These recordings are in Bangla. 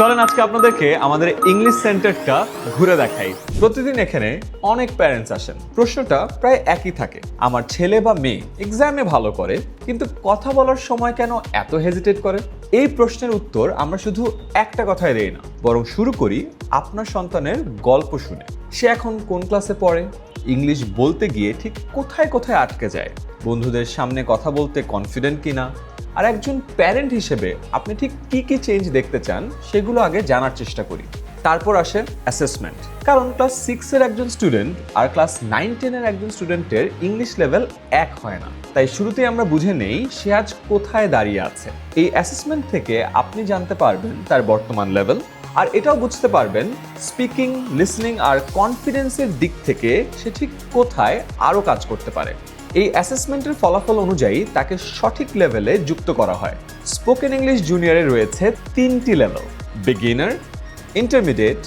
চলেন আজকে আপনাদেরকে আমাদের ইংলিশ সেন্টারটা ঘুরে দেখাই। প্রতিদিন এখানে অনেক প্যারেন্টস আসেন, প্রশ্নটা প্রায় একই থাকে, আমার ছেলে বা মেয়ে এক্সামে ভালো করে কিন্তু কথা বলার সময় কেন এত হেজিটেট করে? এই প্রশ্নের উত্তর আমরা শুধু একটা কথায় দেই না, বরং শুরু করি আপনার সন্তানের গল্প শুনে। সে এখন কোন ক্লাসে পড়ে, ইংলিশ বলতে গিয়ে ঠিক কোথায় কোথায় আটকে যায়, বন্ধুদের সামনে কথা বলতে কনফিডেন্ট কিনা, আর একজন প্যারেন্ট হিসেবে আপনি ঠিক কি কি চেঞ্জ দেখতে চান সেগুলো আগে জানার চেষ্টা করি। তারপর আসে অ্যাসেসমেন্ট, কারণ ক্লাস 6-এর একজন স্টুডেন্ট আর ক্লাস 9-10-এর একজন স্টুডেন্টের ইংলিশ লেভেল এক হয় না। তাই শুরুতেই আমরা বুঝে নেই সে আজ কোথায় দাঁড়িয়ে আছে। এই অ্যাসেসমেন্ট থেকে আপনি জানতে পারবেন তার বর্তমান লেভেল, আর এটাও বুঝতে পারবেন স্পিকিং, লিসনিং আর কনফিডেন্সের দিক থেকে সে ঠিক কোথায় আরও কাজ করতে পারে। এই অ্যাসেসমেন্টের ফলাফল অনুযায়ী তাকে সঠিক লেভেলে যুক্ত করা হয়। স্পোকেন ইংলিশ জুনিয়রে রয়েছে 3টি লেভেল: বিগিনার, ইন্টারমিডিয়েট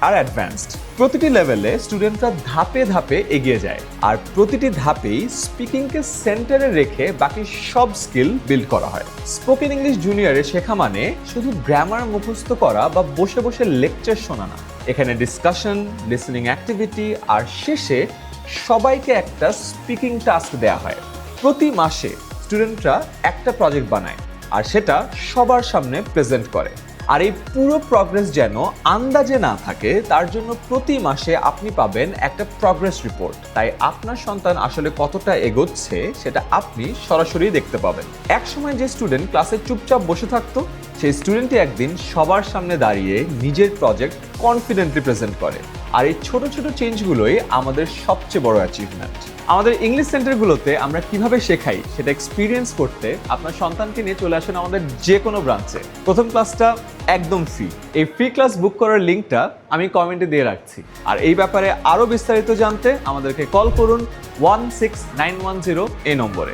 আর অ্যাডভান্সড। প্রতিটি লেভেলে স্টুডেন্টরা ধাপে ধাপে এগিয়ে যায়, আর প্রতিটি ধাপেই স্পিকিংকে সেন্টারে রেখে বাকি সব স্কিল বিল্ড করা হয়। স্পোকেন ইংলিশ জুনিয়রে শেখা মানে শুধু গ্রামার মুখস্থ করা বা বসে বসে লেকচার শোনা না। এখানে ডিসকাশন, লিসনিং অ্যাক্টিভিটি আর শেষে সবাইকে একটা স্পিকিং টাস্ক দেওয়া হয়। প্রতি মাসে স্টুডেন্টরা একটা প্রজেক্ট বানায় আর সেটা সবার সামনে প্রেজেন্ট করে। আর এই পুরো প্রগ্রেস যেন আন্দাজে না থাকে, তার জন্য প্রতি মাসে আপনি পাবেন একটা প্রগ্রেস রিপোর্ট। তাই আপনার সন্তান আসলে কতটা এগোচ্ছে সেটা আপনি সরাসরি দেখতে পাবেন। একসময় যে স্টুডেন্ট ক্লাসে চুপচাপ বসে থাকতো, সেই স্টুডেন্টই একদিন সবার সামনে দাঁড়িয়ে নিজের প্রজেক্ট কনফিডেন্টলি প্রেজেন্ট করে। আর এই ছোট ছোট চেঞ্জগুলোই আমাদের সবচেয়ে বড় অ্যাচিভমেন্ট। আমাদের ইংলিশ সেন্টারগুলোতে আমরা কিভাবে শেখাই সেটা এক্সপিরিয়েন্স করতে আপনার সন্তানকে নিয়ে চলে আসেন আমাদের যে কোনো ব্রাঞ্চে। প্রথম ক্লাসটা একদম ফ্রি। এই ফ্রি ক্লাস বুক করার লিঙ্কটা আমি কমেন্টে দিয়ে রাখছি। আর এই ব্যাপারে আরও বিস্তারিত জানতে আমাদেরকে কল করুন 16910 এই নম্বরে।